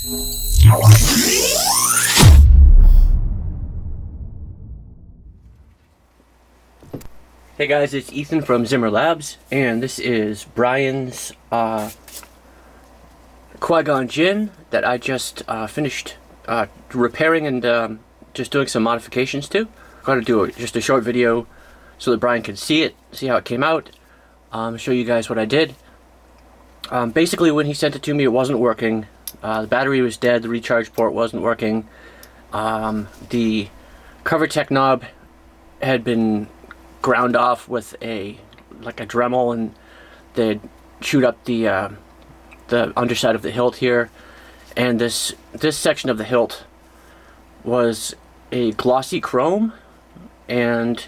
Hey guys, it's Ethan from Zimmer Labs, and this is Brian's Qui Gon Jinn that I just finished repairing and just doing some modifications to. I'm going to do just a short video so that Brian can see it, see how it came out, show you guys what I did. Basically, when he sent it to me, it wasn't working. The battery was dead, the recharge port wasn't working. The cover tech knob had been ground off with like a Dremel, and they'd shoot up the underside of the hilt here, and this section of the hilt was a glossy chrome, and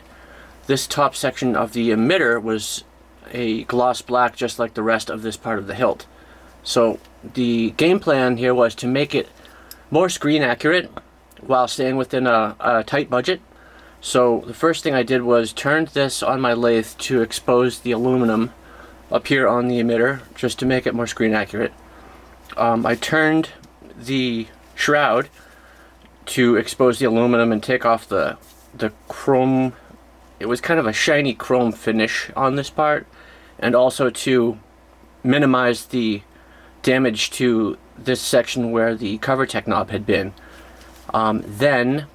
this top section of the emitter was a gloss black, just like the rest of this part of the hilt. So the game plan here was to make it more screen accurate while staying within a tight budget. So the first thing I did was turned this on my lathe to expose the aluminum up here on the emitter, just to make it more screen accurate. I turned the shroud to expose the aluminum and take off the chrome. It was kind of a shiny chrome finish on this part, and also to minimize the damage to this section where the cover tech knob had been. Then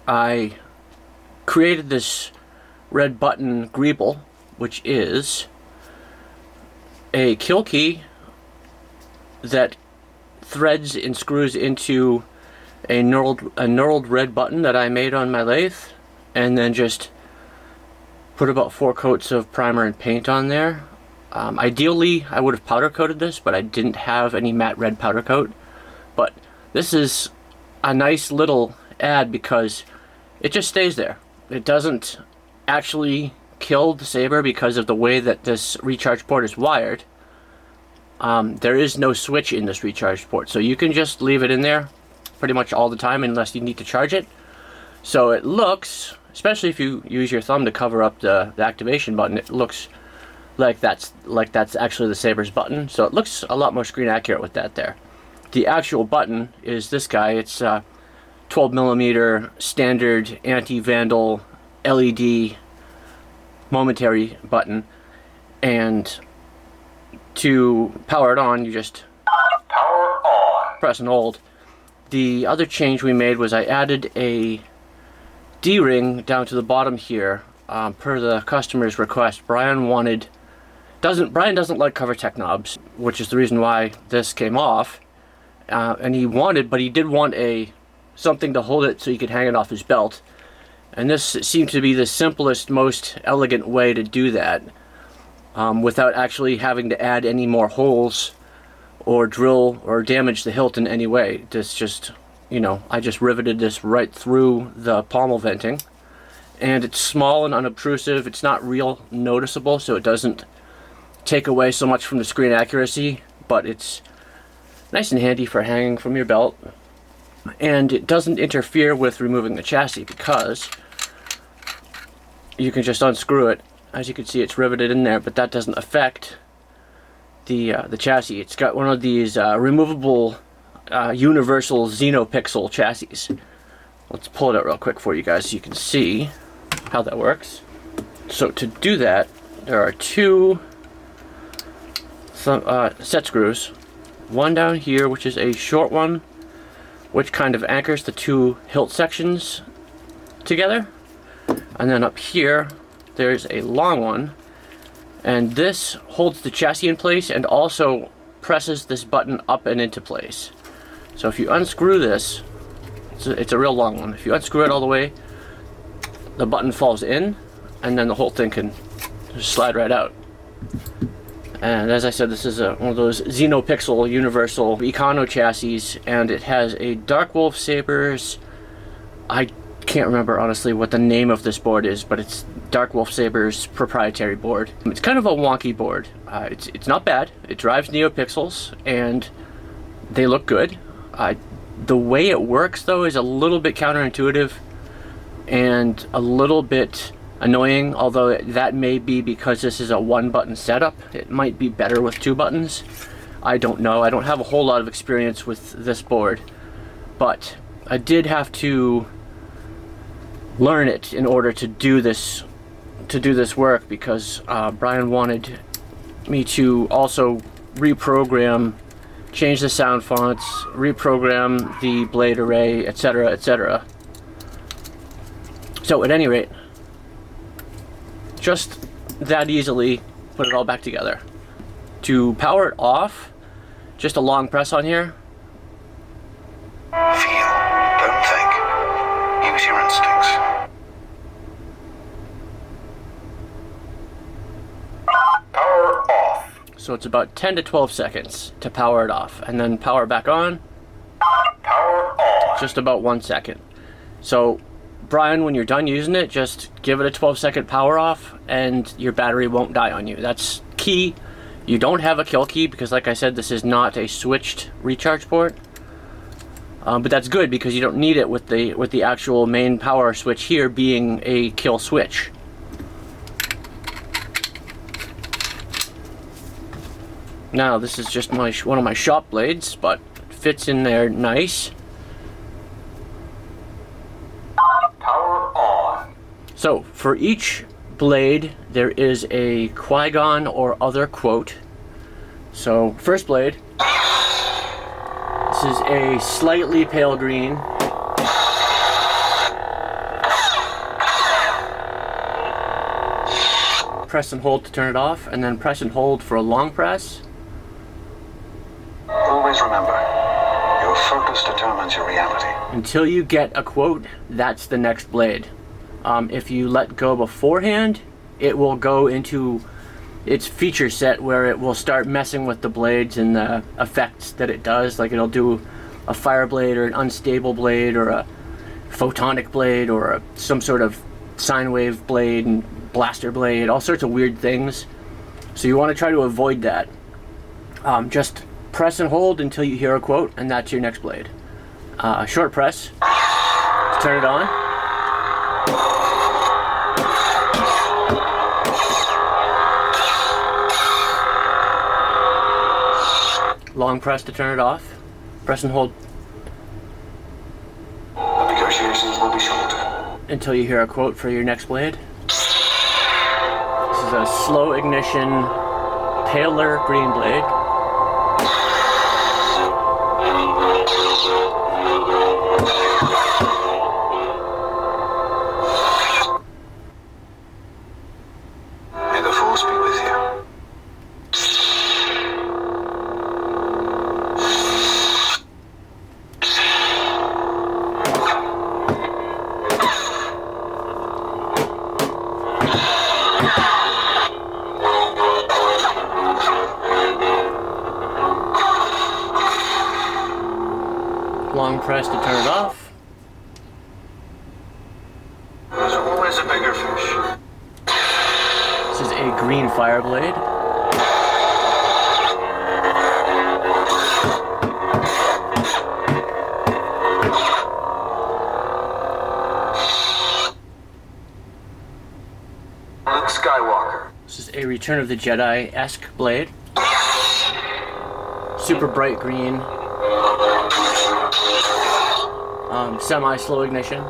I created this red button greeble, which is a kill key that threads and screws into a knurled red button that I made on my lathe, and then just put about 4 coats of primer and paint on there. Ideally, I would have powder coated this, but I didn't have any matte red powder coat. But this is a nice little add because it just stays there. It doesn't actually kill the saber because of the way that this recharge port is wired. There is no switch in this recharge port, so you can just leave it in there pretty much all the time unless you need to charge it. So it looks, especially if you use your thumb to cover up the activation button, it looks like that's actually the saber's button. So it looks a lot more screen accurate with that there. The actual button is this guy. It's 12mm standard anti-vandal LED momentary button, and to power it on, you just power on, press and hold. The other change we made was I added a D-ring down to the bottom here, per the customer's request. Brian doesn't like cover tech knobs, which is the reason why this came off. And but he did want something to hold it so he could hang it off his belt. And this seemed to be the simplest, most elegant way to do that, without actually having to add any more holes or drill or damage the hilt in any way. This just, I just riveted this right through the pommel venting. And it's small and unobtrusive. It's not real noticeable, so it doesn't take away so much from the screen accuracy, but it's nice and handy for hanging from your belt. And it doesn't interfere with removing the chassis because you can just unscrew it. As you can see, it's riveted in there, but that doesn't affect the chassis. It's got one of these removable universal xenopixel chassis. Let's pull it out real quick for you guys so you can see how that works. So to do that, there are 2 set screws. One down here, which is a short one, which kind of anchors the 2 hilt sections together. And then up here, there's a long one, and this holds the chassis in place and also presses this button up and into place. So if you unscrew this, it's a real long one. If you unscrew it all the way, the button falls in, and then the whole thing can just slide right out. And as I said, this is one of those xenopixel universal econo chassis, and it has a Dark Wolf Sabers. I can't remember honestly what the name of this board is, but it's Dark Wolf Sabers proprietary board. It's kind of a wonky board. It's not bad. It drives NeoPixels, and they look good. The way it works though is a little bit counterintuitive and a little bit annoying, although that may be because this is a 1-button setup. It might be better with 2 buttons. I don't know. I don't have a whole lot of experience with this board, but I did have to learn it in order to do this work, because Brian wanted me to also reprogram, change the sound fonts, reprogram the blade array, etc., etc. So at any rate, just that easily put it all back together. To power it off, just a long press on here. Feel, don't think. Use your instincts. Power off. So it's about 10 to 12 seconds to power it off, and then power back on, Power on. just about 1 second. So Brian, when you're done using it, just give it a 12-second power off and your battery won't die on you. That's key. You don't have a kill key because, like I said, this is not a switched recharge port. But that's good because you don't need it with the actual main power switch here being a kill switch. Now this is just one of my shop blades, but it fits in there nice. Power on. So for each blade there is a Qui Gon or other quote. So first blade, this is a slightly pale green. Press and hold to turn it off, and then press and hold for a long press. Always remember, your focus determines your reality. Until you get a quote, that's the next blade. If you let go beforehand, it will go into its feature set where it will start messing with the blades and the effects that it does. Like it'll do a fire blade or an unstable blade or a photonic blade or some sort of sine wave blade and blaster blade, all sorts of weird things. So you want to try to avoid that. Just press and hold until you hear a quote, and that's your next blade. Short press to turn it on. Long press to turn it off. Press and hold The negotiations will be short. until you hear a quote for your next blade. This is a slow ignition, paler green blade. May the force be with you. Long press to turn it off. There's always a bigger fish. This is a green fire blade. Luke Skywalker. This is a Return of the Jedi-esque blade. Super bright green. Semi-slow ignition.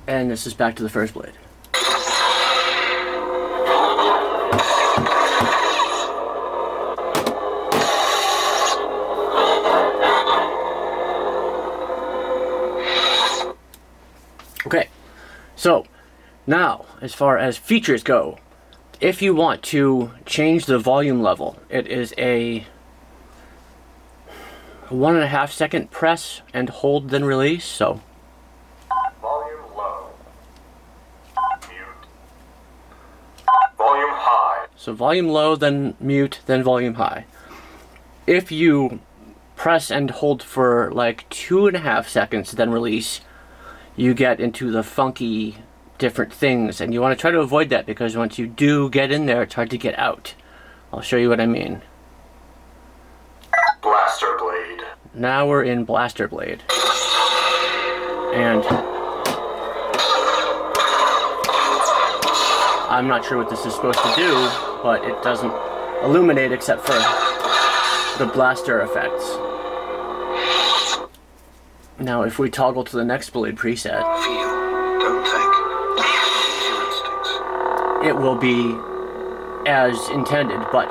And this is back to the first blade. Okay, so now as far as features go, if you want to change the volume level, it is a 1.5 second press and hold, then release. So Volume low. Mute. Volume high. so volume low, then mute, then volume high. If you press and hold for like 2.5 seconds, then release, you get into the funky different things, and you want to try to avoid that because once you do get in there, it's hard to get out. I'll show you what I mean. Blaster blade. Now we're in Blaster Blade. And I'm not sure what this is supposed to do, but it doesn't illuminate except for the blaster effects. Now if we toggle to the next blade preset, Feel, don't think. Use your instincts. it will be as intended, but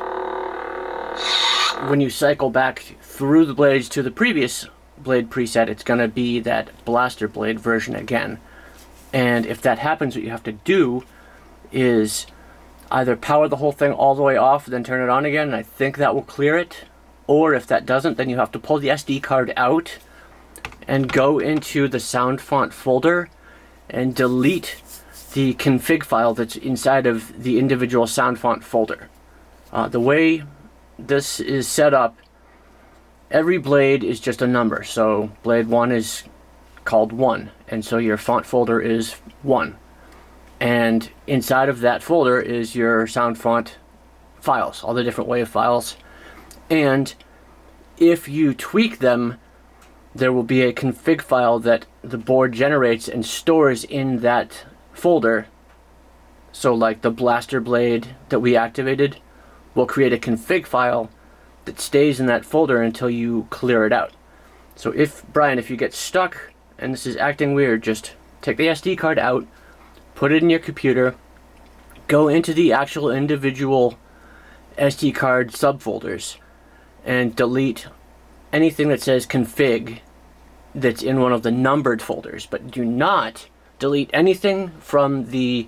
when you cycle back through the blades to the previous blade preset, it's going to be that blaster blade version again. And if that happens, what you have to do is either power the whole thing all the way off, then turn it on again, and I think that will clear it. Or if that doesn't, then you have to pull the SD card out and go into the sound font folder and delete the config file that's inside of the individual sound font folder. The way this is set up, every blade is just a number. So blade 1 is called 1, and so your font folder is 1. And inside of that folder is your sound font files, all the different WAV files. And if you tweak them, there will be a config file that the board generates and stores in that folder. So like the blaster blade that we activated will create a config file that stays in that folder until you clear it out. So if, Brian, if you get stuck and this is acting weird, just take the SD card out, put it in your computer, go into the actual individual SD card subfolders and delete anything that says config that's in one of the numbered folders, but do not delete anything from the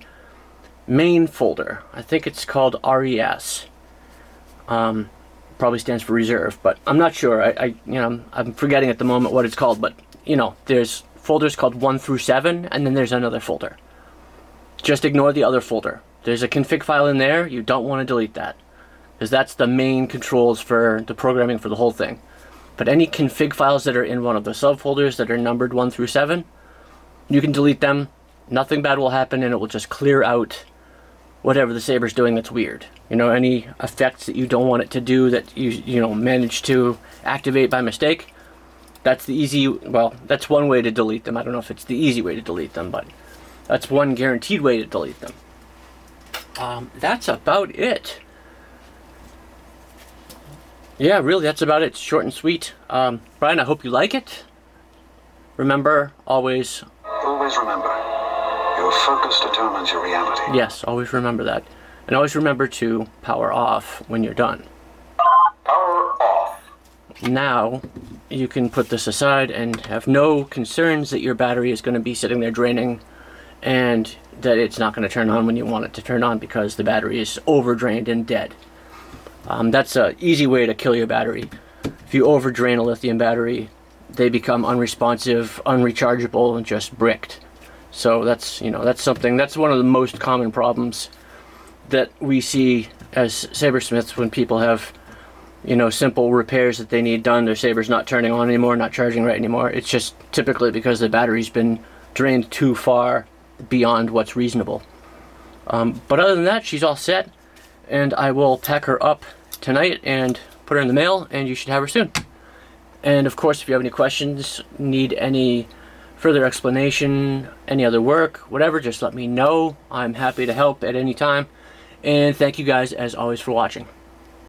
main folder. I think it's called RES. Probably stands for reserve, but I'm not sure. I'm forgetting at the moment what it's called, but there's folders called 1 through 7, and then there's another folder. Just ignore the other folder. There's a config file in there. You don't want to delete that, because that's the main controls for the programming for the whole thing. But any config files that are in one of the subfolders that are numbered 1 through 7, you can delete them. Nothing bad will happen, and it will just clear out whatever the saber's doing that's weird. Any effects that you don't want it to do that you managed to activate by mistake. That's the easy, that's one way to delete them. I don't know if it's the easy way to delete them, but that's one guaranteed way to delete them. That's about it. Yeah, really, that's about it. Short and sweet. Brian, I hope you like it. Remember, always remember, your focus determines your reality. Yes, always remember that. And always remember to power off when you're done. Power off. Now, you can put this aside and have no concerns that your battery is going to be sitting there draining and that it's not going to turn on when you want it to turn on because the battery is overdrained and dead. That's an easy way to kill your battery. If you overdrain a lithium battery, they become unresponsive, unrechargeable, and just bricked. So that's one of the most common problems that we see as sabersmiths when people have, simple repairs that they need done. Their saber's not turning on anymore, not charging right anymore. It's just typically because the battery's been drained too far beyond what's reasonable. But other than that, she's all set, and I will pack her up tonight and put her in the mail, and you should have her soon. And of course, if you have any questions, need any further explanation, any other work, whatever, just let me know. I'm happy to help at any time. And thank you guys, as always, for watching.